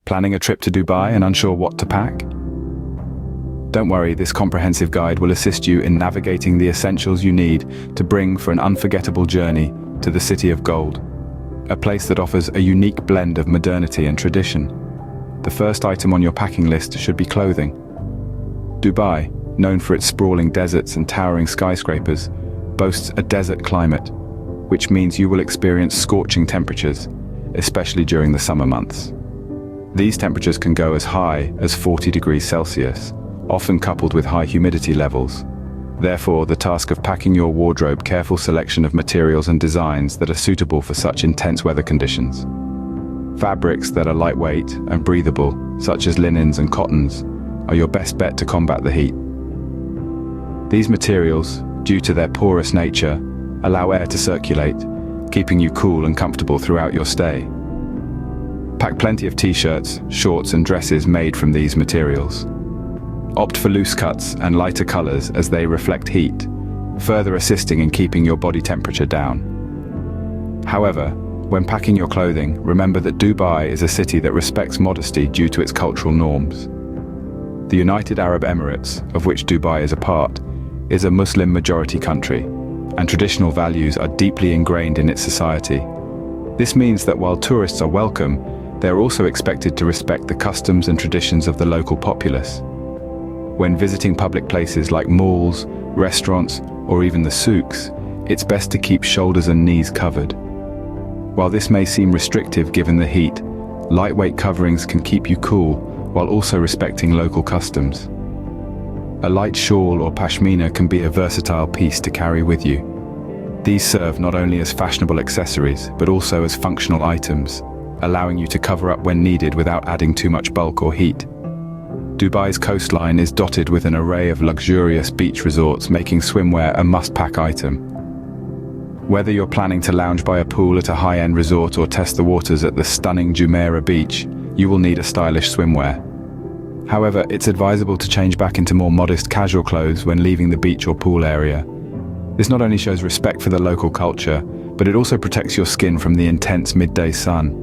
Planning a trip to Dubai and unsure what to pack? Don't worry, this comprehensive guide will assist you in navigating the essentials you need to bring for an unforgettable journey to the City of Gold, a place that offers a unique blend of modernity and tradition. The first item on your packing list should be clothing. Dubai, known for its sprawling deserts and towering skyscrapers, boasts a desert climate, which means you will experience scorching temperatures, especially during the summer months. These temperatures can go as high as 40 degrees Celsius, often coupled with high humidity levels. Therefore, the task of packing your wardrobe, careful selection of materials and designs that are suitable for such intense weather conditions. Fabrics that are lightweight and breathable, such as linens and cottons, are your best bet to combat the heat. These materials, due to their porous nature, allow air to circulate, keeping you cool and comfortable throughout your stay. Pack plenty of t-shirts, shorts and dresses made from these materials. Opt for loose cuts and lighter colors as they reflect heat, further assisting in keeping your body temperature down. However, when packing your clothing, remember that Dubai is a city that respects modesty due to its cultural norms. The United Arab Emirates, of which Dubai is a part, is a Muslim-majority country, and traditional values are deeply ingrained in its society. This means that while tourists are welcome, they are also expected to respect the customs and traditions of the local populace. When visiting public places like malls, restaurants, or even the souks, it's best to keep shoulders and knees covered. While this may seem restrictive given the heat, lightweight coverings can keep you cool while also respecting local customs. A light shawl or pashmina can be a versatile piece to carry with you. These serve not only as fashionable accessories, but also as functional items, allowing you to cover up when needed without adding too much bulk or heat. Dubai's coastline is dotted with an array of luxurious beach resorts, making swimwear a must-pack item. Whether you're planning to lounge by a pool at a high-end resort or test the waters at the stunning Jumeirah beach, you will need a stylish swimwear. However, it's advisable to change back into more modest casual clothes when leaving the beach or pool area. This not only shows respect for the local culture, but it also protects your skin from the intense midday sun.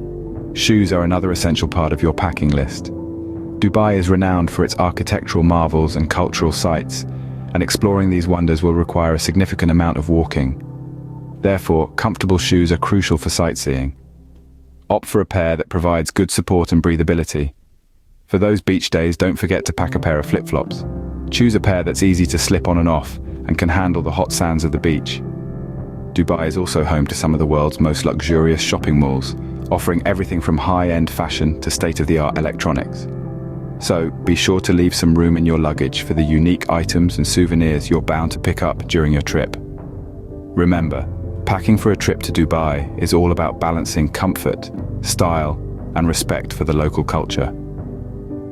Shoes are another essential part of your packing list. Dubai is renowned for its architectural marvels and cultural sites, and exploring these wonders will require a significant amount of walking. Therefore, comfortable shoes are crucial for sightseeing. Opt for a pair that provides good support and breathability. For those beach days, don't forget to pack a pair of flip-flops. Choose a pair that's easy to slip on and off and can handle the hot sands of the beach. Dubai is also home to some of the world's most luxurious shopping malls, offering everything from high-end fashion to state-of-the-art electronics. So, be sure to leave some room in your luggage for the unique items and souvenirs you're bound to pick up during your trip. Remember, packing for a trip to Dubai is all about balancing comfort, style, and respect for the local culture.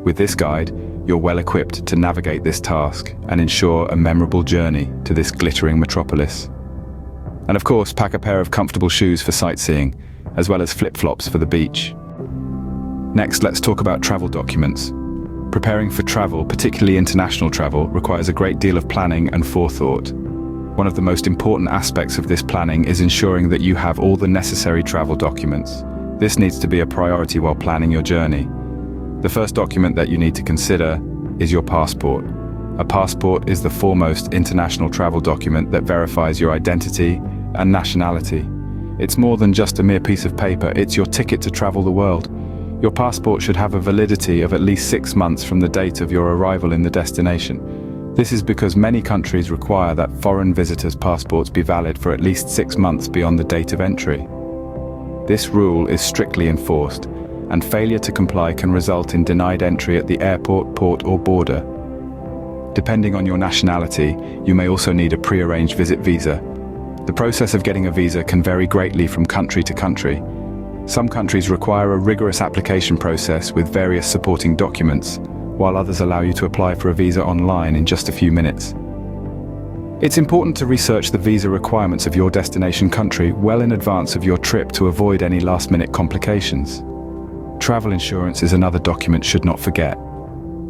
With this guide, you're well equipped to navigate this task and ensure a memorable journey to this glittering metropolis. And of course, pack a pair of comfortable shoes for sightseeing, as well as flip-flops for the beach. Next, let's talk about travel documents. Preparing for travel, particularly international travel, requires a great deal of planning and forethought. One of the most important aspects of this planning is ensuring that you have all the necessary travel documents. This needs to be a priority while planning your journey. The first document that you need to consider is your passport. A passport is the foremost international travel document that verifies your identity and nationality. It's more than just a mere piece of paper, it's your ticket to travel the world. Your passport should have a validity of at least 6 months from the date of your arrival in the destination. This is because many countries require that foreign visitors' passports be valid for at least 6 months beyond the date of entry. This rule is strictly enforced, and failure to comply can result in denied entry at the airport, port, or border. Depending on your nationality, you may also need a pre-arranged visit visa. The process of getting a visa can vary greatly from country to country. Some countries require a rigorous application process with various supporting documents, while others allow you to apply for a visa online in just a few minutes. It's important to research the visa requirements of your destination country well in advance of your trip to avoid any last-minute complications. Travel insurance is another document you should not forget.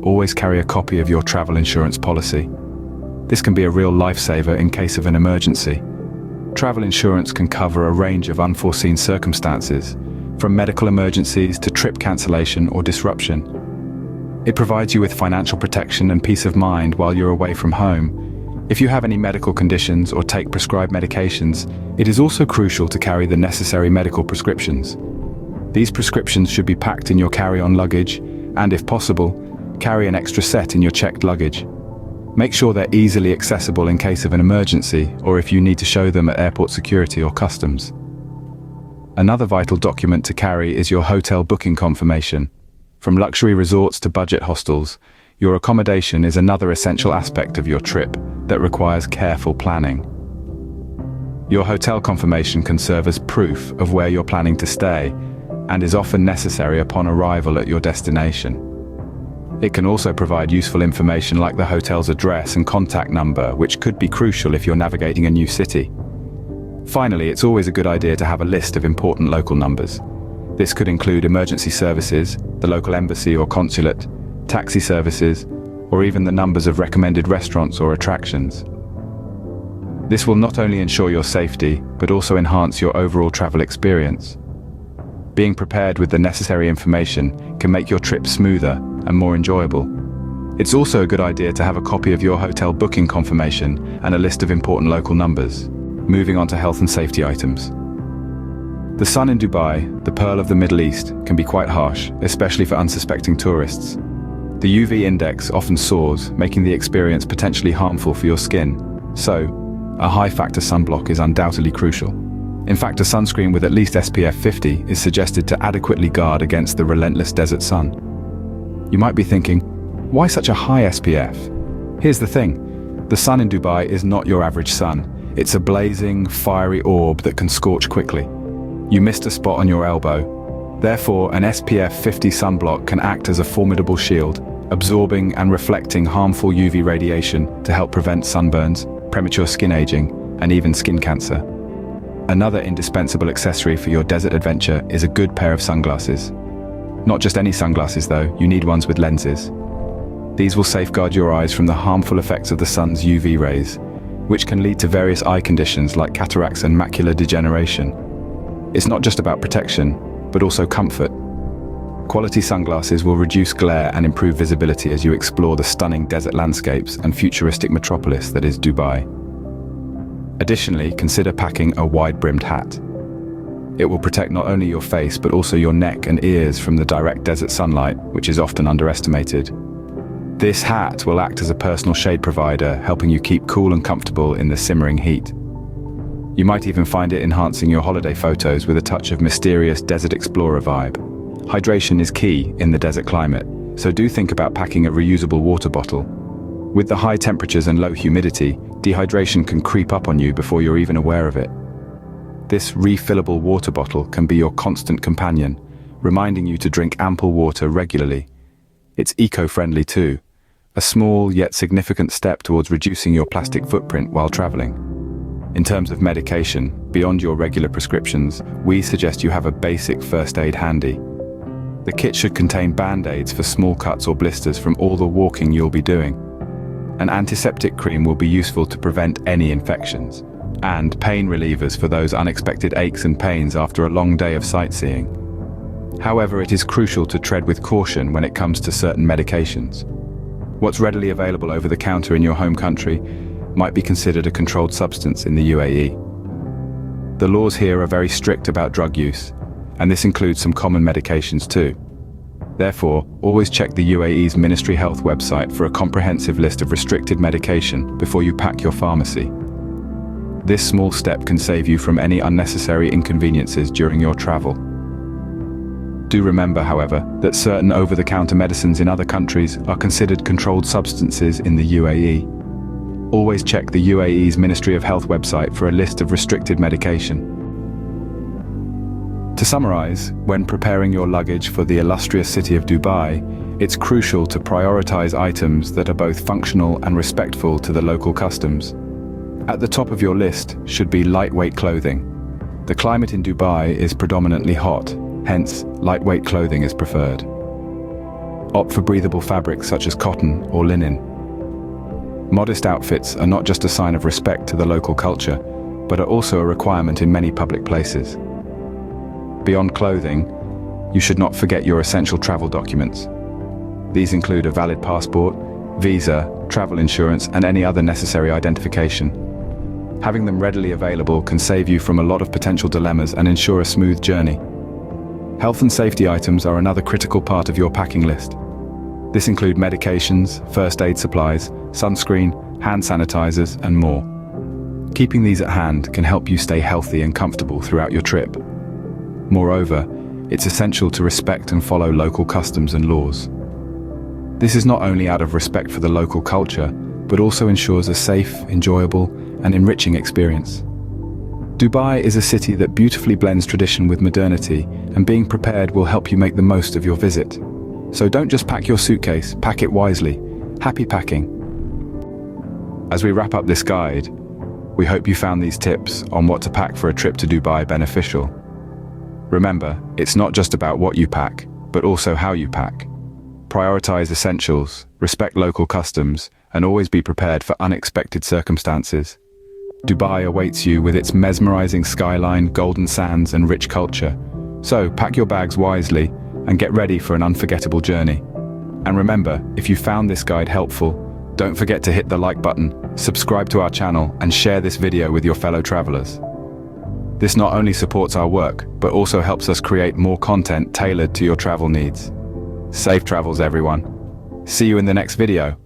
Always carry a copy of your travel insurance policy. This can be a real lifesaver in case of an emergency. Travel insurance can cover a range of unforeseen circumstances, from medical emergencies to trip cancellation or disruption. It provides you with financial protection and peace of mind while you're away from home. If you have any medical conditions or take prescribed medications, it is also crucial to carry the necessary medical prescriptions. These prescriptions should be packed in your carry-on luggage, and if possible, carry an extra set in your checked luggage. Make sure they're easily accessible in case of an emergency or if you need to show them at airport security or customs. Another vital document to carry is your hotel booking confirmation. From luxury resorts to budget hostels, your accommodation is another essential aspect of your trip that requires careful planning. Your hotel confirmation can serve as proof of where you're planning to stay and is often necessary upon arrival at your destination. It can also provide useful information like the hotel's address and contact number, which could be crucial if you're navigating a new city. Finally, it's always a good idea to have a list of important local numbers. This could include emergency services, the local embassy or consulate, taxi services, or even the numbers of recommended restaurants or attractions. This will not only ensure your safety, but also enhance your overall travel experience. Being prepared with the necessary information can make your trip smoother and more enjoyable. It's also a good idea to have a copy of your hotel booking confirmation and a list of important local numbers. Moving on to health and safety items. The sun in Dubai, the pearl of the Middle East, can be quite harsh, especially for unsuspecting tourists. The UV index often soars, making the experience potentially harmful for your skin. So, a high-factor sunblock is undoubtedly crucial. In fact, a sunscreen with at least SPF 50 is suggested to adequately guard against the relentless desert sun. You might be thinking, why such a high SPF? Here's the thing, the sun in Dubai is not your average sun. It's a blazing, fiery orb that can scorch quickly. You missed a spot on your elbow. Therefore, an SPF 50 sunblock can act as a formidable shield, absorbing and reflecting harmful UV radiation to help prevent sunburns, premature skin aging, and even skin cancer. Another indispensable accessory for your desert adventure is a good pair of sunglasses. Not just any sunglasses though, you need ones with lenses. These will safeguard your eyes from the harmful effects of the sun's UV rays, which can lead to various eye conditions like cataracts and macular degeneration. It's not just about protection, but also comfort. Quality sunglasses will reduce glare and improve visibility as you explore the stunning desert landscapes and futuristic metropolis that is Dubai. Additionally, consider packing a wide-brimmed hat. It will protect not only your face, but also your neck and ears from the direct desert sunlight, which is often underestimated. This hat will act as a personal shade provider, helping you keep cool and comfortable in the simmering heat. You might even find it enhancing your holiday photos with a touch of mysterious desert explorer vibe. Hydration is key in the desert climate, so do think about packing a reusable water bottle. With the high temperatures and low humidity, dehydration can creep up on you before you're even aware of it. This refillable water bottle can be your constant companion, reminding you to drink ample water regularly. It's eco-friendly too, a small yet significant step towards reducing your plastic footprint while traveling. In terms of medication, beyond your regular prescriptions, we suggest you have a basic first aid handy. The kit should contain band-aids for small cuts or blisters from all the walking you'll be doing. An antiseptic cream will be useful to prevent any infections, and pain relievers for those unexpected aches and pains after a long day of sightseeing. However, it is crucial to tread with caution when it comes to certain medications. What's readily available over the counter in your home country might be considered a controlled substance in the UAE. The laws here are very strict about drug use, and this includes some common medications too. Therefore, always check the UAE's Ministry Health website for a comprehensive list of restricted medication before you pack your pharmacy. This small step can save you from any unnecessary inconveniences during your travel. Do remember, however, that certain over-the-counter medicines in other countries are considered controlled substances in the UAE. Always check the UAE's Ministry of Health website for a list of restricted medication. To summarize, when preparing your luggage for the illustrious city of Dubai, it's crucial to prioritize items that are both functional and respectful to the local customs. At the top of your list should be lightweight clothing. The climate in Dubai is predominantly hot, hence lightweight clothing is preferred. Opt for breathable fabrics such as cotton or linen. Modest outfits are not just a sign of respect to the local culture, but are also a requirement in many public places. Beyond clothing, you should not forget your essential travel documents. These include a valid passport, visa, travel insurance, and any other necessary identification. Having them readily available can save you from a lot of potential dilemmas and ensure a smooth journey. Health and safety items are another critical part of your packing list. This includes medications, first aid supplies, sunscreen, hand sanitizers, and more. Keeping these at hand can help you stay healthy and comfortable throughout your trip. Moreover, it's essential to respect and follow local customs and laws. This is not only out of respect for the local culture, but also ensures a safe, enjoyable, and enriching experience. Dubai is a city that beautifully blends tradition with modernity, and being prepared will help you make the most of your visit. So don't just pack your suitcase, pack it wisely. Happy packing. As we wrap up this guide, we hope you found these tips on what to pack for a trip to Dubai beneficial. Remember, it's not just about what you pack, but also how you pack. Prioritize essentials, respect local customs, and always be prepared for unexpected circumstances. Dubai awaits you with its mesmerizing skyline, golden sands, and rich culture. So pack your bags wisely and get ready for an unforgettable journey. And remember, if you found this guide helpful, don't forget to hit the like button, subscribe to our channel, and share this video with your fellow travelers. This not only supports our work, but also helps us create more content tailored to your travel needs. Safe travels, everyone. See you in the next video.